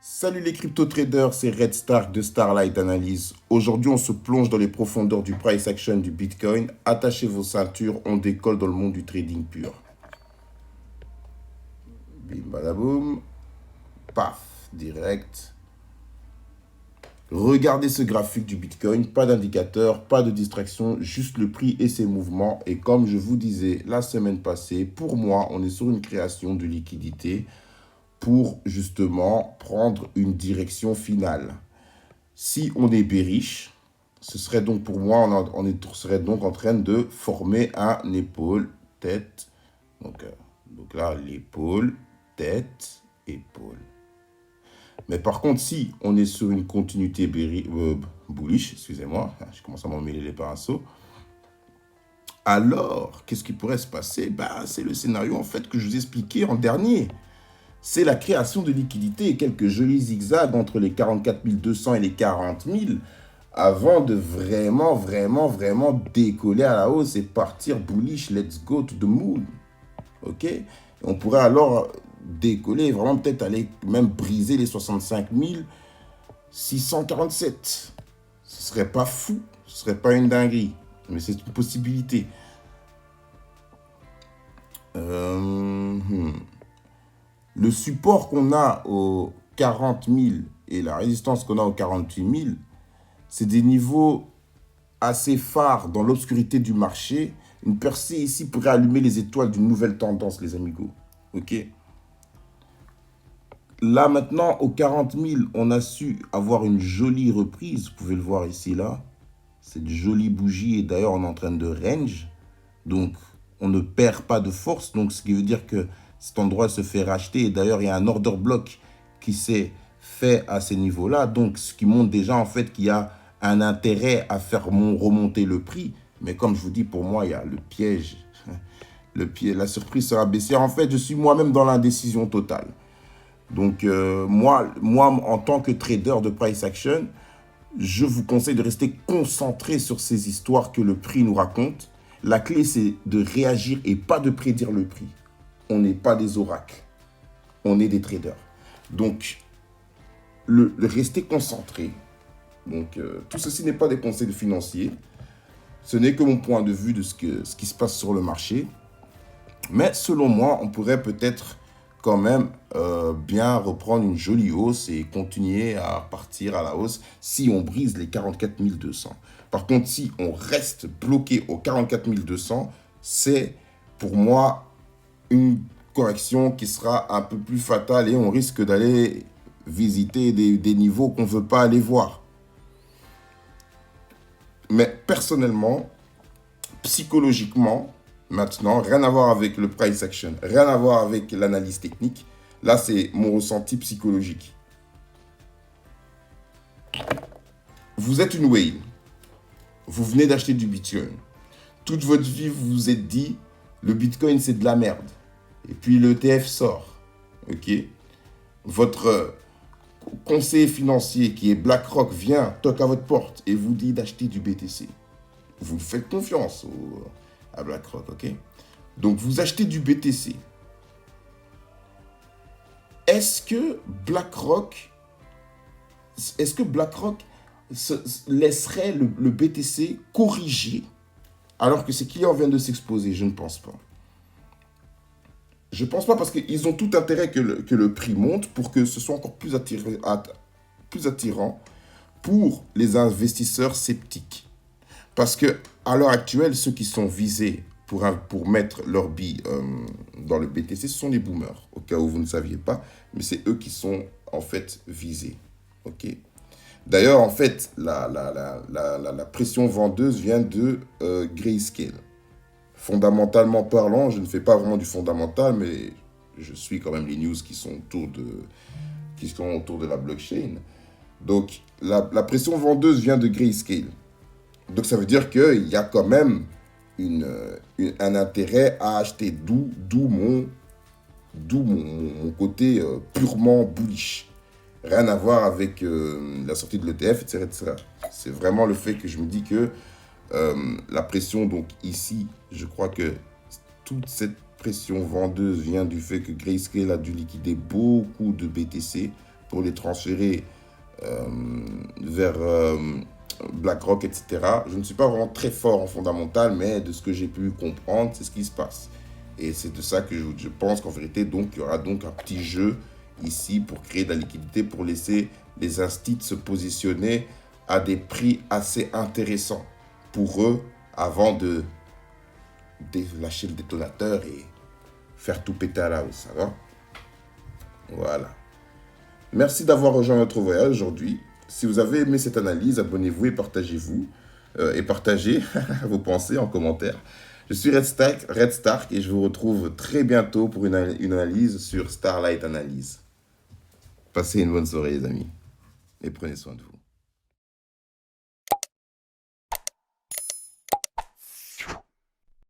Salut les crypto-traders, c'est Red Stark de Starlight Analyse. Aujourd'hui, on se plonge dans les profondeurs du price action du Bitcoin. Attachez vos ceintures, on décolle dans le monde du trading pur. Bim badaboum. Paf, direct. Regardez ce graphique du Bitcoin, pas d'indicateur, pas de distraction, juste le prix et ses mouvements. Et comme je vous disais la semaine passée, pour moi, on est sur une création de liquidité pour justement prendre une direction finale. Si on est bearish, ce serait donc pour moi, serait donc en train de former un épaule, tête. Donc là, l'épaule, tête, épaule. Mais par contre, si on est sur une continuité bullish, excusez-moi, je commence à m'emmêler les pinceaux, alors, qu'est-ce qui pourrait se passer? C'est le scénario en fait que je vous ai expliqué en dernier. C'est la création de liquidités et quelques jolis zigzags entre les 44 200 et les 40 000 avant de vraiment décoller à la hausse et partir bullish, let's go to the moon. Ok? On pourrait alors décoller, vraiment peut-être aller même briser les 65 647. Ce serait pas fou, ce serait pas une dinguerie, mais c'est une possibilité. Le support qu'on a aux 40 000 et la résistance qu'on a aux 48 000, c'est des niveaux assez phares dans l'obscurité du marché. Une percée ici pourrait allumer les étoiles d'une nouvelle tendance, les amigos. Ok? Là, maintenant, aux 40 000, on a su avoir une jolie reprise. Vous pouvez le voir ici, là. Cette jolie bougie, et d'ailleurs, on est en train de range. Donc, on ne perd pas de force. Donc, ce qui veut dire que cet endroit se fait racheter. Et d'ailleurs, il y a un order block qui s'est fait à ces niveaux-là. Donc, ce qui montre déjà, en fait, qu'il y a un intérêt à faire remonter le prix. Mais comme je vous dis, pour moi, il y a le piège. La surprise sera baissière. En fait, je suis moi-même dans l'indécision totale. Donc, moi, en tant que trader de price action, je vous conseille de rester concentré sur ces histoires que le prix nous raconte. La clé, c'est de réagir et pas de prédire le prix. On n'est pas des oracles. On est des traders. Donc, le rester concentré. Donc, tout ceci n'est pas des conseils financiers. Ce n'est que mon point de vue de ce qui se passe sur le marché. Mais selon moi, on pourrait peut-être quand même bien reprendre une jolie hausse et continuer à partir à la hausse si on brise les 44 200. Par contre, si on reste bloqué aux 44 200, c'est pour moi une correction qui sera un peu plus fatale et on risque d'aller visiter des niveaux qu'on ne veut pas aller voir. Mais personnellement, psychologiquement, maintenant, rien à voir avec le price action, rien à voir avec l'analyse technique. Là, c'est mon ressenti psychologique. Vous êtes une whale. Vous venez d'acheter du Bitcoin. Toute votre vie, vous vous êtes dit, le Bitcoin, c'est de la merde. Et puis, l'ETF sort. OK? Votre conseiller financier, qui est BlackRock, vient, toque à votre porte et vous dit d'acheter du BTC. Vous faites confiance à BlackRock, ok? Donc, vous achetez du BTC. Est-ce que BlackRock laisserait le BTC corriger alors que ses clients viennent de s'exposer? Je ne pense pas. Je ne pense pas parce qu'ils ont tout intérêt que le prix monte pour que ce soit encore plus attirant pour les investisseurs sceptiques. Parce que à l'heure actuelle, ceux qui sont visés pour mettre leur billes dans le BTC, ce sont les boomers. Au cas où vous ne saviez pas, mais c'est eux qui sont en fait visés. Ok. D'ailleurs, en fait, la pression vendeuse vient de Grayscale. Fondamentalement parlant, je ne fais pas vraiment du fondamental, mais je suis quand même les news qui sont autour de la blockchain. Donc, la pression vendeuse vient de Grayscale. Donc, ça veut dire qu'il y a quand même un intérêt à acheter, d'où mon côté purement bullish. Rien à voir avec la sortie de l'ETF, etc., etc. C'est vraiment le fait que je me dis que la pression, donc ici, je crois que toute cette pression vendeuse vient du fait que Grayscale a dû liquider beaucoup de BTC pour les transférer vers BlackRock, etc. Je ne suis pas vraiment très fort en fondamental, mais de ce que j'ai pu comprendre, c'est ce qui se passe. Et c'est de ça que je pense qu'en vérité, donc, il y aura donc un petit jeu ici pour créer de la liquidité, pour laisser les instituts se positionner à des prix assez intéressants pour eux avant de lâcher le détonateur et faire tout péter à la hausse. Ça va? Voilà. Merci d'avoir rejoint notre voyage aujourd'hui. Si vous avez aimé cette analyse, abonnez-vous et partagez-vous. Et partagez vos pensées en commentaire. Je suis Red Stark et je vous retrouve très bientôt pour une analyse sur Starlight Analyse. Passez une bonne soirée les amis et prenez soin de vous.